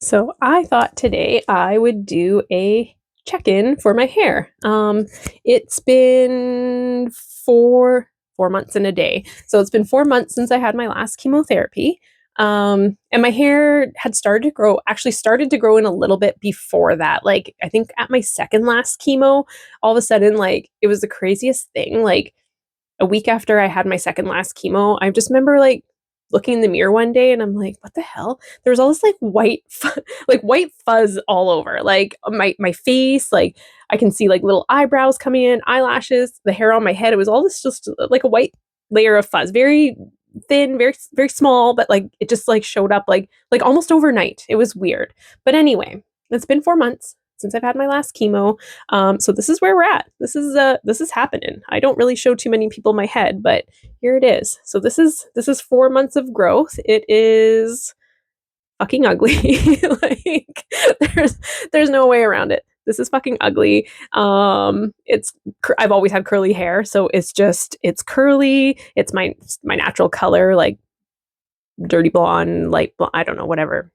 So I thought today I would do a check-in for my hair. It's been four months and a day. So it's been 4 months since I had my last chemotherapy. And my hair had actually started to grow in a little bit before that. Like I think at my second last chemo, all of a sudden, like it was the craziest thing. Like a week after I had my second last chemo, I just remember like looking in the mirror one day and I'm like, what the hell? There was all this like like white fuzz all over, like my face, like I can see like little eyebrows coming in, eyelashes, the hair on my head. It was all this just like a white layer of fuzz, very thin, very small, but like it just like showed up like almost overnight. It was weird. But anyway, it's been 4 months since I've had my last chemo. So this is where we're at. This is happening. I don't really show too many people my head, but here it is. So this is 4 months of growth. It is fucking ugly. Like there's there's no way around it. This is fucking ugly. I've always had curly hair, so it's curly. It's my natural color, like dirty blonde, light blonde, I don't know, whatever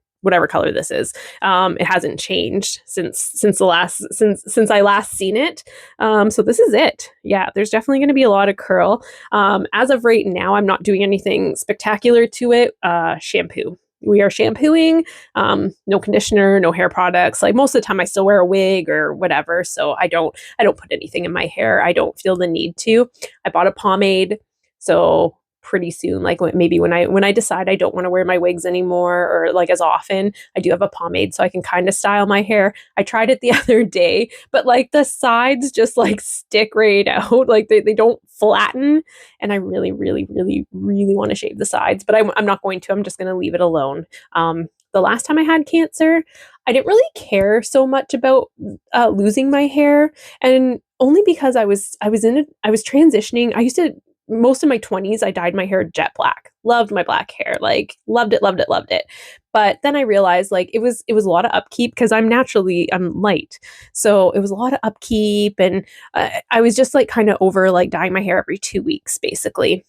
color this is. It hasn't changed since I last seen it. So this is it. Yeah, there's definitely going to be a lot of curl. As of right now, I'm not doing anything spectacular to it. Shampoo. We are shampooing. No conditioner, no hair products. Like most of the time, I still wear a wig or whatever. So I don't put anything in my hair. I don't feel the need to. I bought a pomade. So pretty soon, like maybe when I decide I don't want to wear my wigs anymore or like as often, I do have a pomade so I can kind of style my hair. I tried it the other day, but like the sides just like stick right out, like they don't flatten, and I really really really really want to shave the sides, but I'm not going to. I'm just going to leave it alone. The last time I had cancer, I didn't really care so much about losing my hair, and only because I was transitioning. I used to most of my 20s, I dyed my hair jet black. Loved my black hair. Like loved it, loved it, loved it. But then I realized like it was a lot of upkeep because I'm light. So it was a lot of upkeep, and I was just like kind of over like dyeing my hair every 2 weeks basically.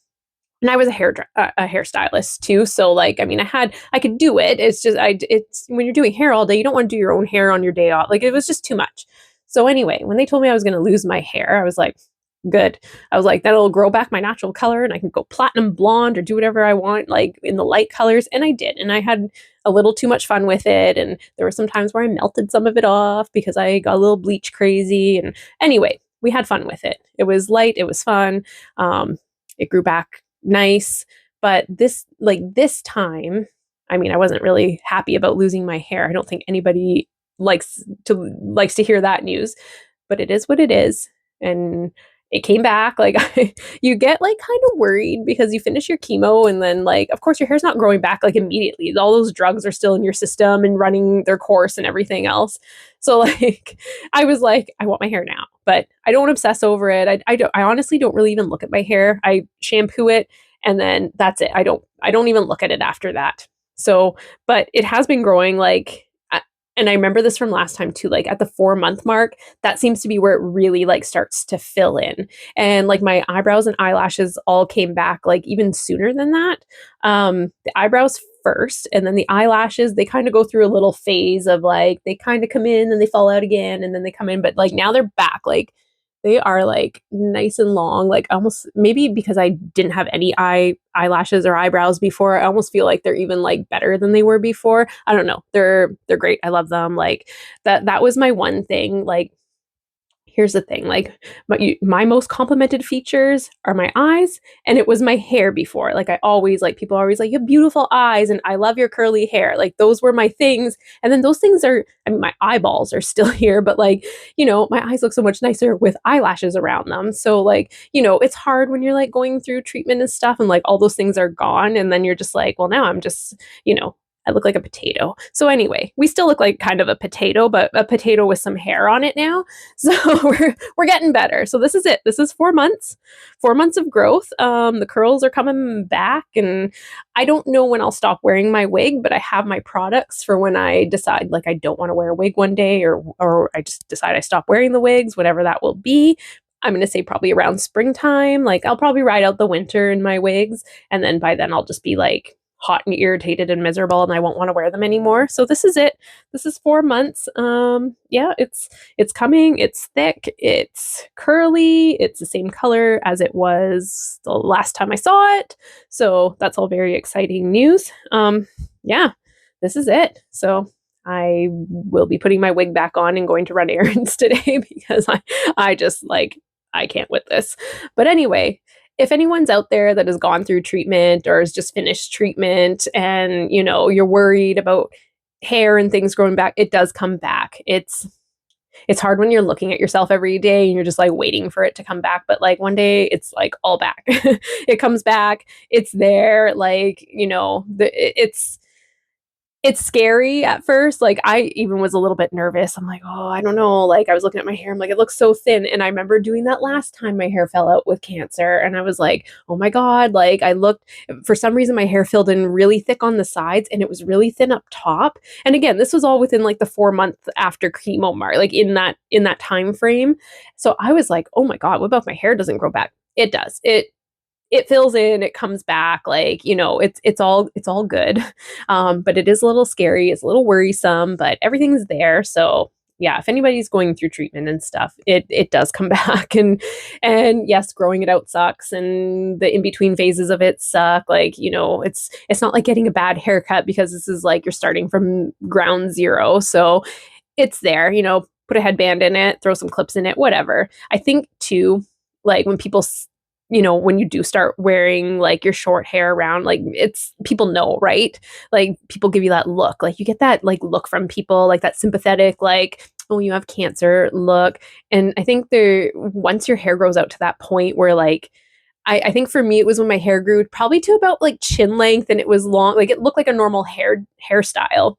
And I was a hairstylist too, so like I mean I could do it. It's just it's when you're doing hair all day, you don't want to do your own hair on your day off. Like it was just too much. So anyway, when they told me I was going to lose my hair, I was like, good. I was like, that'll grow back my natural color and I can go platinum blonde or do whatever I want, like in the light colors. And I did. And I had a little too much fun with it. And there were some times where I melted some of it off because I got a little bleach crazy. And anyway, we had fun with it. It was light, it was fun. It grew back nice. But this time, I mean, I wasn't really happy about losing my hair. I don't think anybody likes to hear that news, but it is what it is. And it came back. Like you get like kind of worried because you finish your chemo and then like of course your hair's not growing back like immediately. All those drugs are still in your system and running their course and everything else. So like I was like, I want my hair now, but I don't obsess over it. I honestly don't really even look at my hair. I shampoo it and then that's it. I don't even look at it after that. So, but it has been growing like and I remember this from last time too, like at the 4 month mark, that seems to be where it really like starts to fill in. And like my eyebrows and eyelashes all came back like even sooner than that. The eyebrows first, and then the eyelashes, they kind of go through a little phase of like they kind of come in and they fall out again and then they come in, but like now they're back. Like they are like nice and long, like almost maybe because I didn't have any eyelashes or eyebrows before. I almost feel like they're even like better than they were before. I don't know. They're great. I love them. Like that was my one thing. Like here's the thing, like my most complimented features are my eyes, and it was my hair before. Like I always like people are always like, you have beautiful eyes and I love your curly hair. Like those were my things. And then those things are, I mean, my eyeballs are still here, but like, my eyes look so much nicer with eyelashes around them. So like, it's hard when you're like going through treatment and stuff and like all those things are gone, and then you're just like, well, now I'm just, I look like a potato. So anyway, we still look like kind of a potato, but a potato with some hair on it now. So we're getting better. So this is it. This is 4 months, 4 months of growth. The curls are coming back, and I don't know when I'll stop wearing my wig, but I have my products for when I decide like I don't want to wear a wig one day, or I just decide I stop wearing the wigs, whatever that will be. I'm going to say probably around springtime. Like I'll probably ride out the winter in my wigs, and then by then I'll just be like hot and irritated and miserable and I won't want to wear them anymore. So this is it. This is 4 months. Yeah, it's coming. It's thick. It's curly. It's the same color as it was the last time I saw it. So that's all very exciting news. Yeah, this is it. So I will be putting my wig back on and going to run errands today because I just like, I can't with this. But anyway, if anyone's out there that has gone through treatment or has just finished treatment and, you know, you're worried about hair and things growing back, it does come back. It's hard when you're looking at yourself every day and you're just like waiting for it to come back, but like one day it's like all back. It comes back, it's there, like, you know, it's scary at first. Like, I even was a little bit nervous. I'm like, "Oh, I don't know." Like, I was looking at my hair. I'm like, "It looks so thin." And I remember doing that last time my hair fell out with cancer, and I was like, "Oh my god." Like, I looked for some reason my hair filled in really thick on the sides and it was really thin up top. And again, this was all within like the 4 month after chemo mark, like in that time frame. So I was like, "Oh my god, what about if my hair doesn't grow back?" It does. It fills in, it comes back, like, you know, it's all good. But it is a little scary, it's a little worrisome, but everything's there. So yeah, if anybody's going through treatment and stuff, it does come back. And yes, growing it out sucks and the in-between phases of it suck. Like, you know, it's not like getting a bad haircut because this is like you're starting from ground zero. So it's there, you know, put a headband in it, throw some clips in it, whatever. I think too, like when people you know, when you do start wearing like your short hair around, like it's people know, right? Like people give you that look, like you get that like look from people, like that sympathetic, like, oh, you have cancer look. And I think there, once your hair grows out to that point where like, I think for me it was when my hair grew probably to about like chin length and it was long, like it looked like a normal hairstyle.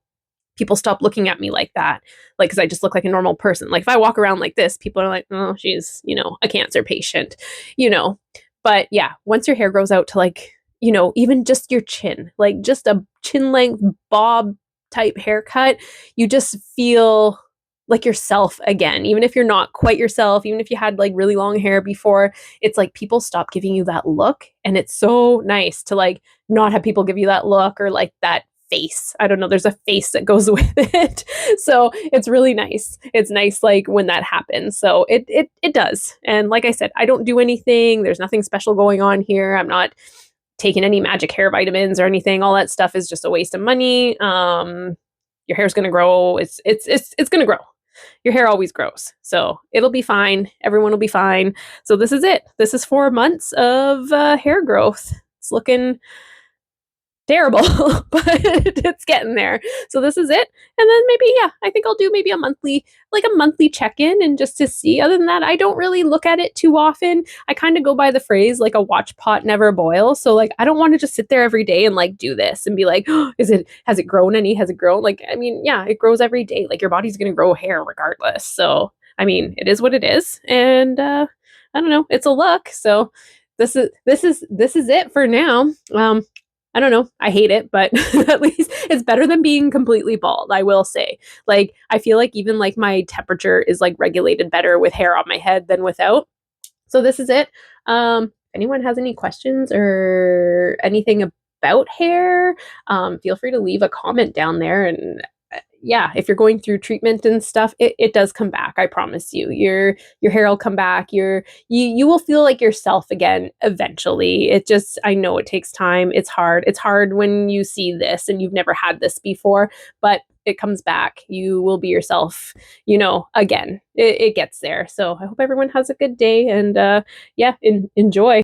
People stop looking at me like that, like because I just look like a normal person. Like if I walk around like this, people are like, oh, she's, you know, a cancer patient, you know. But yeah, once your hair grows out to like, you know, even just your chin, like just a chin length bob type haircut, you just feel like yourself again. Even if you're not quite yourself, even if you had like really long hair before, it's like people stop giving you that look. And it's so nice to like not have people give you that look or like that face. I don't know, there's a face that goes with it. So it's really nice. It's nice like when that happens. So it does. And like I said, I don't do anything. There's nothing special going on here. I'm not taking any magic hair vitamins or anything. All that stuff is just a waste of money. Your hair's gonna grow. It's gonna grow. Your hair always grows. So it'll be fine. Everyone will be fine. So this is it. This is 4 months of hair growth. It's looking terrible, but it's getting there. So this is it. And then maybe, yeah, I think I'll do maybe like a monthly check-in and just to see. Other than that, I don't really look at it too often. I kind of go by the phrase like a watch pot never boils. So like I don't want to just sit there every day and like do this and be like, oh, has it grown any? Has it grown? Like, I mean, yeah, it grows every day. Like your body's gonna grow hair regardless. So I mean, it is what it is. And I don't know, it's a look. So this is it for now. I don't know. I hate it, but at least it's better than being completely bald, I will say. Like, I feel like even like my temperature is like regulated better with hair on my head than without. So this is it. If anyone has any questions or anything about hair, feel free to leave a comment down there. And yeah, if you're going through treatment and stuff, it does come back. I promise you. Your hair will come back. You will feel like yourself again eventually. It just, I know it takes time. It's hard. It's hard when you see this and you've never had this before, but it comes back. You will be yourself, you know, again. It gets there. So I hope everyone has a good day and yeah, enjoy.